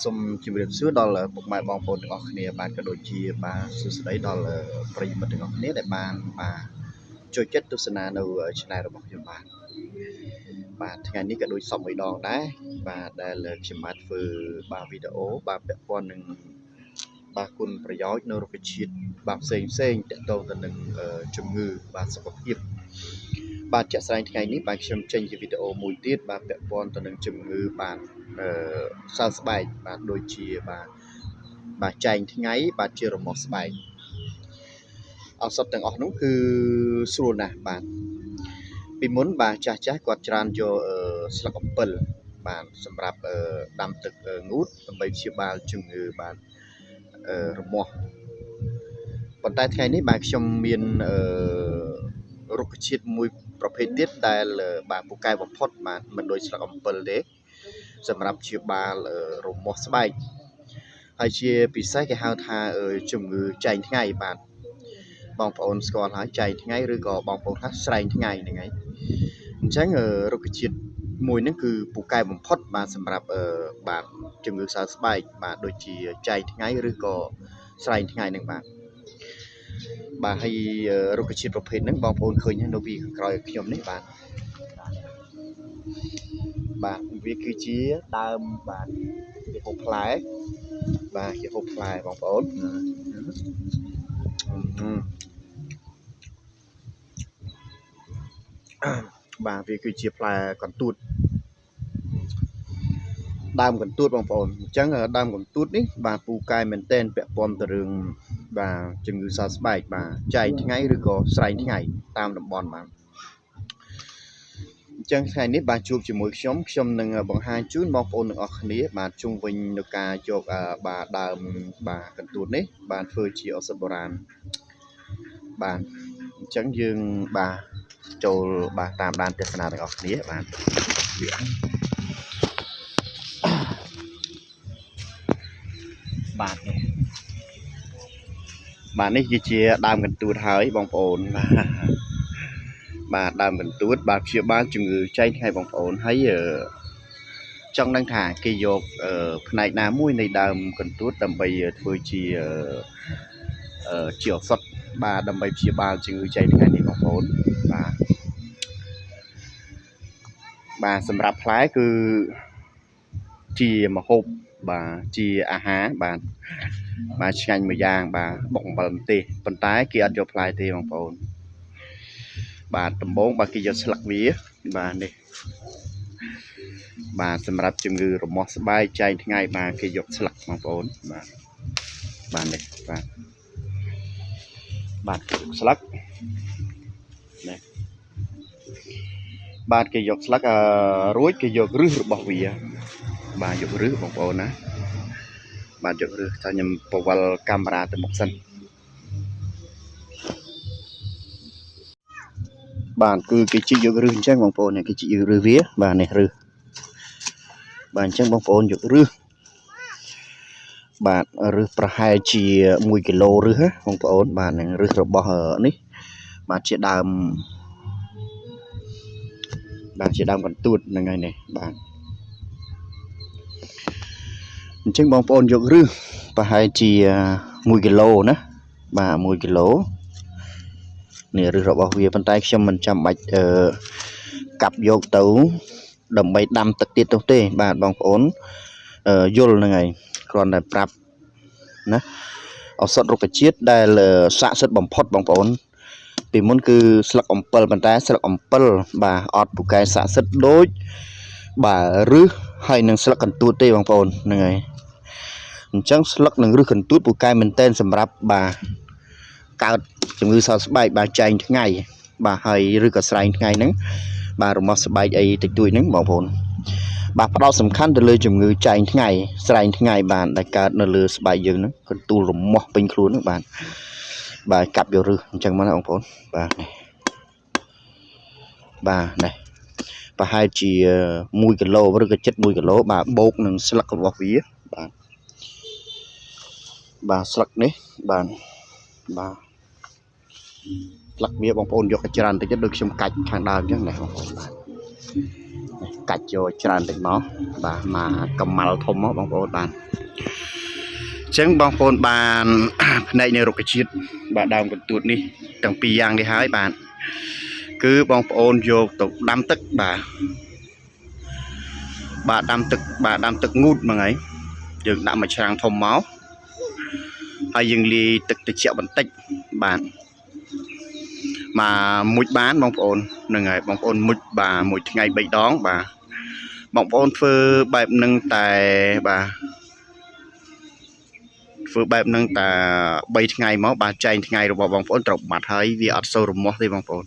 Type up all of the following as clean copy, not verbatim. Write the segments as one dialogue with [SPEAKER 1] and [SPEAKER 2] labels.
[SPEAKER 1] សូមជម្រាបសួរដល់ពុកម៉ែបងប្អូនទាំងអស់គ្នាបាទក៏ដូចជាបាទសួស្តីដល់ប្រិយមិត្តទាំងអស់គ្នាដែលបានបាទចូលចិត្តទស្សនានៅ channel របស់ខ្ញុំបាទថ្ងៃនេះក៏ដូចសពមួយដងដែរបាទដែលខ្ញុំបានធ្វើបាទវីដេអូបាទពាក់ព័ន្ធនឹងបាទគុណប្រយោជន៍នៅរុក្ខជាតិបាទផ្សេងទាក់ទងទៅនឹងជំងឺបាទសុខភាពបាទជាក់ស្ដែងថ្ងៃនេះបាទខ្ញុំចេញជាវីដេអូមួយទៀតបាទពាក់ព័ន្ធទៅនឹងជំងឺបាទសើស្បែកបាទដូចជាបាទចែងថ្ងៃបាទជារមាស់ស្បែកឱសថទាំងអស់នោះគឺស្រួលណាស់បាទពីមុនបាទចាស់គាត់ច្រើនយកស្លឹកអំពិលបាទសម្រាប់ដាំទឹកងូតដើម្បីព្យាបាលជំងឺបាទរមាស់ប៉ុន្តែថ្ងៃនេះបាទខ្ញុំមានរុក្ខជាតិមួយប្រភេទទៀតដែលបាទពូកែបំផុតបាទមិនដូចស្លឹកអំពិលទេសម្រាប់ព្យាបាលរមាស់ស្បែកហើយជាពិសេសគេហៅថាជំងឺចែងថ្ងៃបាទបងប្អូនស្គាល់ហើយចែងថ្ងៃឬក៏បងប្អូនថាស្រែងថ្ងៃហ្នឹងហើយអញ្ចឹងរុក្ខជាតិមួយហ្នឹងគឺពូកែបំផុតបាទសម្រាប់បាទជំងឺសើស្បែកបាទដូចជាចែងថ្ងៃឬក៏ស្រែងថ្ងៃហ្នឹងបាទហើយរុក្ខជាតិប្រភេទហ្នឹងបងប្អូនឃើញនៅពីខាងក្រោយខ្ញុំនេះបាទវាគឺជាដើមបាទជាហូបផ្លែបាទជាហូបផ្លែបងប្អូនបាទវាគឺជាផ្លែកន្ទួតដើមកន្ទួតបងប្អូនអញ្ចឹងដើមកន្ទួតនេះបាទពូកែមែនតែនពាក់ព័ន្ធទៅរឿងបាទជំងឺសើស្បែកបាទចែងថ្ងៃឬក៏ស្រែងថ្ងៃតាមតំបន់បាទអញ្ចឹងថ្ងៃនេះបាទជួបជាមួយខ្ញុំនឹងបង្ហាញជូនបងប្អូនទាំងអស់គ្នាបាទជុំវិញនៅការយកបាទដើមបាទកន្ទួតនេះបាទធ្វើជាឱសថបុរាណបាទអញ្ចឹងយើងបាទចូលបាទតាមដានទស្សនាទាំងអស់គ្នាបាទនេះគឺជាដើមកន្ទួតហើយបងប្អូនបាទដើមកន្ទួតបាទព្យាបាលជំងឺចែងថ្ងៃបងប្អូនហើយចង់ដឹងថាគេយកផ្នែកណាមួយនៃដើមកន្ទួតដើម្បីធ្វើជាឱសថបាទដើម្បីព្យាបាលជំងឺចែងថ្ងៃនេះបងប្អូនបាទសម្រាប់ផ្លែគឺជាម្ហូបបាទជាអាហារបាទឆ្ងាញ់មួយយ៉ាងបាទបុកអំបិលម្ទេសប៉ុន្តែគេអត់យកផ្លែទេបងប្អូនបាទដំបូងបាទគេយកស្លឹកវាបាទនេះបាទសម្រាប់ជំងឺរមាស់ស្បែកចែងថ្ងៃបាទគេយកស្លឹកបងប្អូនបាទនេះបាទស្លឹកនេះបាទគេយកស្លឹករួចគេយកឫសរបស់វាបាទយកឫសបងប្អូនណាបាទយកឫសថាខ្ញុំពវល់កាមេរ៉ាទៅមុខសិនបាទគឺគេជីកយកឫសអញ្ចឹងបងប្អូនគេជីកយកឫសវាបាទនេះឫសបាទអញ្ចឹងបងប្អូនយកឫសបាទឫសប្រហែលជា1គីឡូឫសបងប្អូនបាទនឹងឫសរបស់នេះបាទជាដើមកន្ទួតហ្នឹងហើយនេះបាទអញ្ចឹងបងប្អូនយកឫសប្រហែលជា1គីឡូណាបាទ1គីឡូនេះឫសរបស់វាប៉ុន្តែខ្ញុំមិនចាំបាច់កាប់យកទៅដើម្បីដាំទឹកទៀតនោះទេបាទបងប្អូនយល់ហ្នឹងហើយគ្រាន់តែប្រាប់ណាឱសថរុក្ខជាតិដែលស័ក្តិសិទ្ធិបំផុតបងប្អូនពីមុនគឺស្លឹកអំពិលប៉ុន្តែស្លឹកអំពិលបាទអត់ពូកែស័ក្តិសិទ្ធិដូចបាទឫសហើយនឹងស្លឹកកន្ទួតទេបងប្អូនហ្នឹងហើយអញ្ចឹងស្លឹកនិងឫសកន្ទួតពូកែមែនតែនសម្រាប់បាទកើតជំងឺសើស្បែកបាទចែងថ្ងៃបាទហើយឬក៏ស្រែងថ្ងៃហ្នឹងបាទរមាស់ស្បែកអីតិចតួចហ្នឹងបងប្អូនបាទផ្ដោតសំខាន់ទៅលើជំងឺចែងថ្ងៃស្រែងថ្ងៃបាទដែលកើតនៅលើស្បែកយើងហ្នឹងកន្ទួលរមាស់ពេញខ្លួនហ្នឹងបាទកាប់យកឫសអញ្ចឹងមកណាបងប្អូនបាទនេះប្រហែលជា1គីឡូឬក៏ចិត្ត1គីឡូបាទបូកនឹងស្លឹករបស់វាបាទស្លឹកនេះបាទស្លឹកវាបងប្អូនយកឲ្យច្រើនតិចដូចខ្ញុំកាច់ខាងដើមអញ្ចឹងណាបងប្អូនបាទ កាច់យកច្រើនតិចមកបាទមកកម្មាល់ធំមកបងប្អូនបានអញ្ចឹងបងប្អូនបានផ្នែកនៃរុក្ខជាតិបាទដើមកន្ទួតនេះទាំងពីរយ៉ាងនេះហើយបាទគឺបងប្អូនយកទៅដាំទឹកបាទដាំទឹកងូតហ្មងហើយយើងដាក់មួយច្រាំងធំមកហើយយើងលាយទឹកត្រជាក់បន្តិចបាទមកមុជបានបងប្អូនហ្នឹងហើយបងប្អូនមុជបាទមួយថ្ងៃ3ដងបាទបងប្អូនធ្វើបែបហ្នឹងតែបាទធ្វើបែបហ្នឹងតែ3ថ្ងៃមកបាទចែងថ្ងៃរបស់បងប្អូនត្រូវបាត់ហើយវាអត់សូវរមាស់ទេបងប្អូន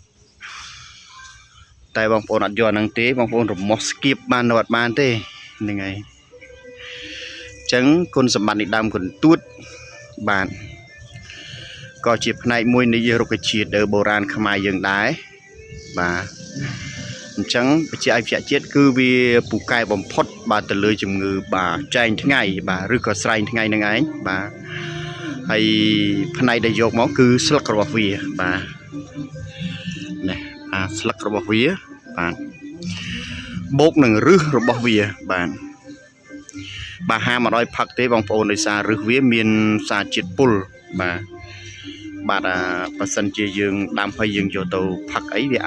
[SPEAKER 1] តែបងប្អូនអត់យកហ្នឹងទេបងប្អូនរមាស់ស្គៀបបាននៅអត់បានទេហ្នឹងហើយអញ្ចឹងគុណសម្បត្តិនៃដើមកន្ទួតបាទក៏ជាផ្នែកមួយនៃរុក្ខជាតិបុរាណខ្មែរយើងដែរបាទអញ្ចឹងបច្ចេកវិទ្យាជាតិគឺវាពូកែបំផុតបាទទៅលើជំងឺបាទចែងថ្ងៃបាទឬក៏ស្រែងថ្ងៃហ្នឹងឯងបាទហើយផ្នែកដែលយកមកគឺស្លឹករបស់វាបាទនេះស្លឹករបស់វាបាទបូកនឹងឫសរបស់វាបាទហាមអត់ឲ្យផឹកទេបងប្អូនដោយសារឫសវាមានសារជាតិពុលបាទបើសិនជាយើងដាំហើយយើងយកទៅផឹកអីវា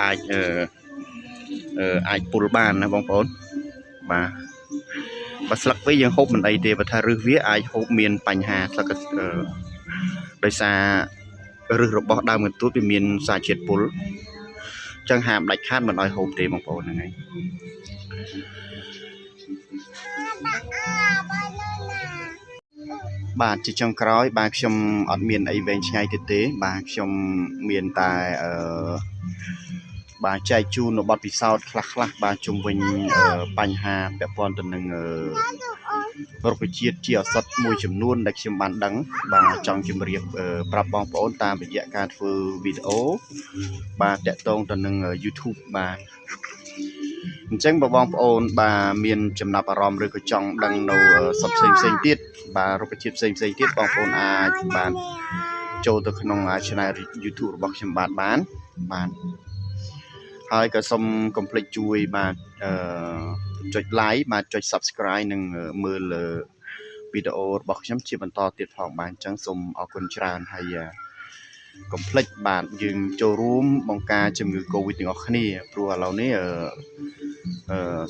[SPEAKER 1] អាចពុលបានណាបងប្អូនបាទបើស្លឹកវាយើងហូបមិនអីទេបើថាឫសវាអាចហូបមានបញ្ហាស្លឹកដោយសារឫសរបស់ដើមកន្ទួតវាមានសារជាតិពុលអញ្ចឹងហាមដាច់ខាតមិនឲ្យហូបទេបងប្អូនហ្នឹងហើយបាទជាចុងក្រោយបាទខ្ញុំអត់មានអីវែងឆ្ងាយទៀតទេបាទខ្ញុំមានតែបាទចែកជូននៅបទពិសោធន៍ខ្លះបាទជុំវិញបញ្ហាពាក់ព័ន្ធទៅនឹងរុក្ខជាតិជាឱសថមួយចំនួនដែលខ្ញុំបានដឹងបាទចង់ជម្រាបប្រាប់បងប្អូនតាមរយៈការធ្វើវីដេអូបាទតាក់ទងទៅនឹង YouTube បាទអញ្ចឹងបងប្អូនបាទមានចំណាប់អារម្មណ៍ឬក៏ចង់ដឹងនៅសពផ្សេងទៀតបាទរុក្ខជាតិផ្សេងទៀតបងប្អូនអាចបាទចូលទៅក្នុង Channel YouTube របស់ខ្ញុំបានហើយក៏សូមកុំភ្លេចជួយបាទចុច like បាទចុច subscribe និងមើលវីដេអូរបស់ខ្ញុំជាបន្តទៀតផងបាទអញ្ចឹងសូមអរគុណច្រើនហើយកុំភ្លេចបាទយើងចូលរួមបង្ការជំងឺ Covid ទាំងអស់គ្នាព្រោះឥឡូវនេះ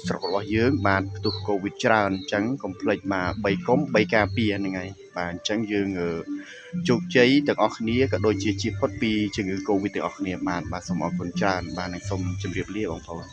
[SPEAKER 1] ស្រុករបស់យើងបាទផ្ទុះ Covid ច្រើនអញ្ចឹងកុំភ្លេចបាទ3កុំ3ការពារហ្នឹងហើយបាទអញ្ចឹងយើងជោគជ័យទាំងអស់គ្នាក៏ដូចជាជៀសផុតពីជំងឺ Covid ទាំងអស់គ្នាបាទសូមអរគុណច្រើនបាទនិងសូមជម្រាបលាបងប្អូន